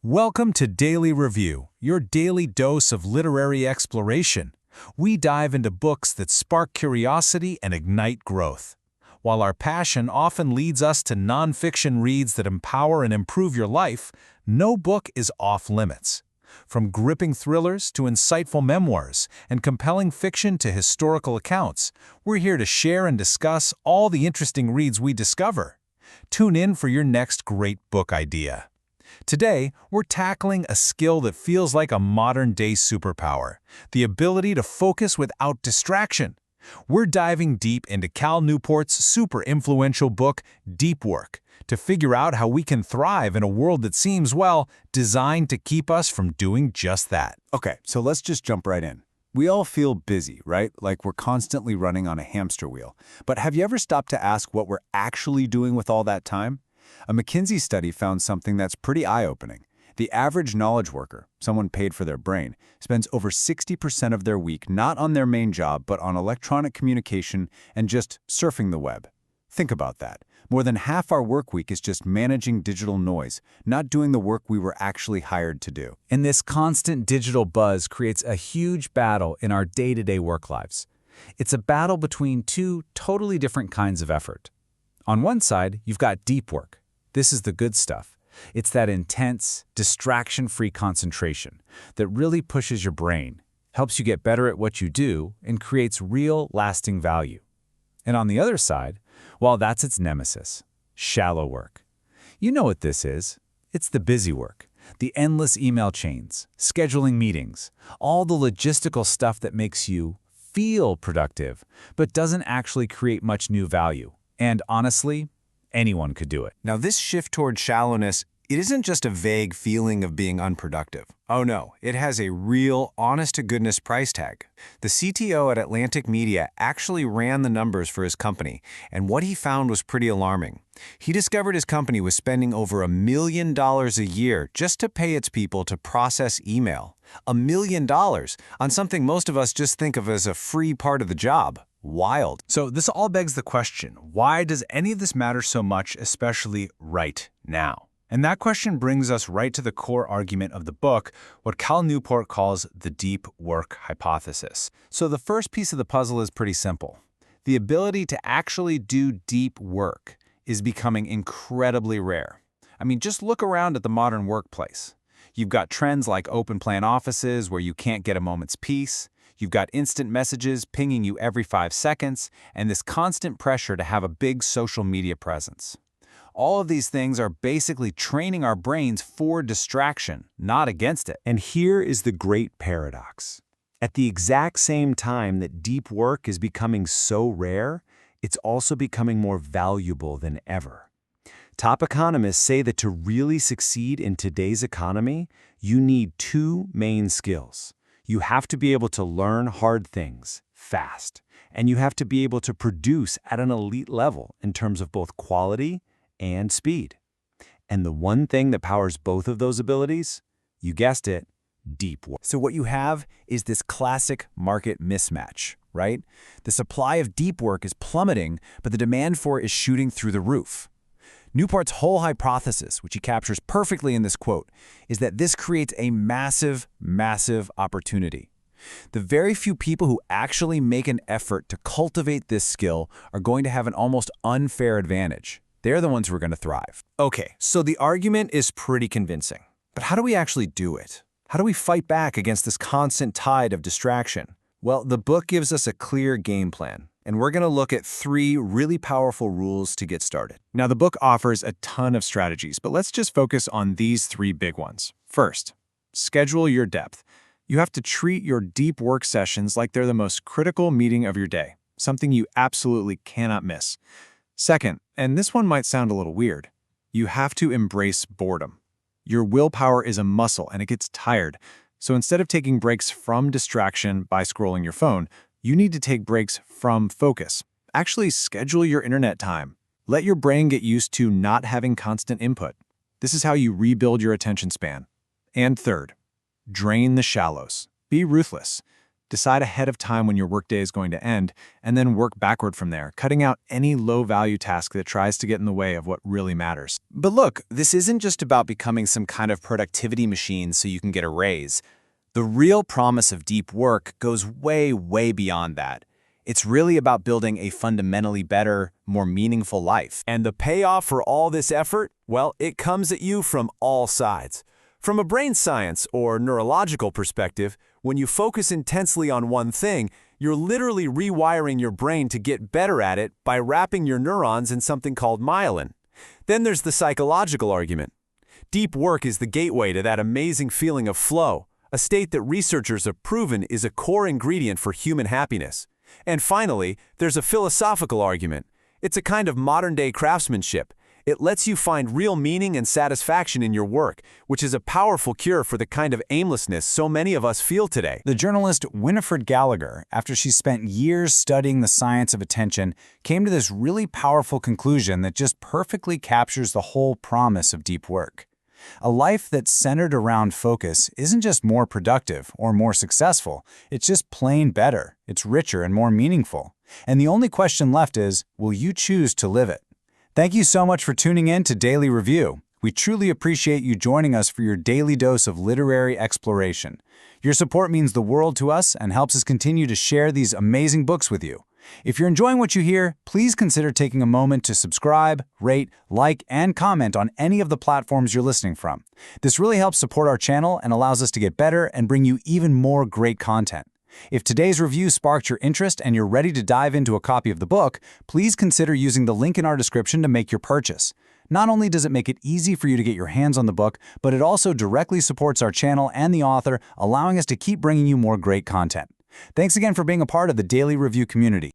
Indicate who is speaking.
Speaker 1: Welcome to Daily Review, your daily dose of literary exploration. We dive into books that spark curiosity and ignite growth. While our passion often leads us to nonfiction reads that empower and improve your life, no book is off-limits. From gripping thrillers to insightful memoirs and compelling fiction to historical accounts, we're here to share and discuss all the interesting reads we discover. Tune in for your next great book idea. Today, we're tackling a skill that feels like a modern-day superpower, the ability to focus without distraction. We're diving deep into Cal Newport's super influential book, Deep Work, to figure out how we can thrive in a world that seems, well, designed to keep us from doing just that.
Speaker 2: Okay, so let's just jump right in. We all feel busy, right? Like we're constantly running on a hamster wheel. But have you ever stopped to ask what we're actually doing with all that time? A McKinsey study found something that's pretty eye-opening. The average knowledge worker, someone paid for their brain, spends over 60% of their week not on their main job but on electronic communication and just surfing the web. Think about that. More than half our work week is just managing digital noise, not doing the work we were actually hired to do.
Speaker 3: And this constant digital buzz creates a huge battle in our day-to-day work lives. It's a battle between two totally different kinds of effort. On one side, you've got deep work. This is the good stuff. It's that intense, distraction-free concentration that really pushes your brain, helps you get better at what you do, and creates real, lasting value. And on the other side, well, that's its nemesis, shallow work. You know what this is. It's the busy work, the endless email chains, scheduling meetings, all the logistical stuff that makes you feel productive, but doesn't actually create much new value. And honestly, anyone could do it.
Speaker 4: Now, this shift toward shallowness, it isn't just a vague feeling of being unproductive. Oh no, it has a real, honest-to-goodness price tag. The CTO at Atlantic Media actually ran the numbers for his company, and what he found was pretty alarming. He discovered his company was spending over $1 million a year just to pay its people to process email. $1 million on something most of us just think of as a free part of the job. Wild.
Speaker 1: So this all begs the question, why does any of this matter so much, especially right now? And that question brings us right to the core argument of the book, what Cal Newport calls the deep work hypothesis. So the first piece of the puzzle is pretty simple. The ability to actually do deep work is becoming incredibly rare. I mean, just look around at the modern workplace. You've got trends like open-plan offices where you can't get a moment's peace. You've got instant messages pinging you every 5 seconds, and this constant pressure to have a big social media presence. All of these things are basically training our brains for distraction, not against it.
Speaker 5: And here is the great paradox. At the exact same time that deep work is becoming so rare, it's also becoming more valuable than ever. Top economists say that to really succeed in today's economy, you need two main skills. You have to be able to learn hard things fast, and you have to be able to produce at an elite level in terms of both quality and speed. And the one thing that powers both of those abilities, you guessed it, deep work.
Speaker 3: So what you have is this classic market mismatch, right? The supply of deep work is plummeting, but the demand for it is shooting through the roof. Newport's whole hypothesis, which he captures perfectly in this quote, is that this creates a massive, massive opportunity. The very few people who actually make an effort to cultivate this skill are going to have an almost unfair advantage. They're the ones who are going to thrive.
Speaker 4: Okay, so the argument is pretty convincing. But how do we actually do it? How do we fight back against this constant tide of distraction? Well, the book gives us a clear game plan, and we're going to look at 3 really powerful rules to get started. Now, the book offers a ton of strategies, but let's just focus on these 3 big ones. First, schedule your depth. You have to treat your deep work sessions like they're the most critical meeting of your day, something you absolutely cannot miss. Second, and this one might sound a little weird, you have to embrace boredom. Your willpower is a muscle and it gets tired. So instead of taking breaks from distraction by scrolling your phone, you need to take breaks from focus. Actually schedule your internet time. Let your brain get used to not having constant input. This is how you rebuild your attention span. And third, drain the shallows. Be ruthless.
Speaker 2: Decide ahead of time when your workday is going to end, and then work backward from there, cutting out any low-value task that tries to get in the way of what really matters.
Speaker 4: But look, this isn't just about becoming some kind of productivity machine so you can get a raise. The real promise of deep work goes way, way beyond that. It's really about building a fundamentally better, more meaningful life.
Speaker 5: And the payoff for all this effort? Well, it comes at you from all sides. From a brain science or neurological perspective, when you focus intensely on one thing, you're literally rewiring your brain to get better at it by wrapping your neurons in something called myelin. Then there's the psychological argument. Deep work is the gateway to that amazing feeling of flow, a state that researchers have proven is a core ingredient for human happiness. And finally, there's a philosophical argument. It's a kind of modern-day craftsmanship. It lets you find real meaning and satisfaction in your work, which is a powerful cure for the kind of aimlessness so many of us feel today.
Speaker 2: The journalist Winifred Gallagher, after she spent years studying the science of attention, came to this really powerful conclusion that just perfectly captures the whole promise of deep work. A life that's centered around focus isn't just more productive or more successful, it's just plain better, it's richer and more meaningful. And the only question left is, will you choose to live it? Thank you so much for tuning in to Daily Review. We truly appreciate you joining us for your daily dose of literary exploration. Your support means the world to us and helps us continue to share these amazing books with you. If you're enjoying what you hear, please consider taking a moment to subscribe, rate, like, and comment on any of the platforms you're listening from. This really helps support our channel and allows us to get better and bring you even more great content. If today's review sparked your interest and you're ready to dive into a copy of the book, please consider using the link in our description to make your purchase. Not only does it make it easy for you to get your hands on the book, but it also directly supports our channel and the author, allowing us to keep bringing you more great content. Thanks again for being a part of the Daily Review community.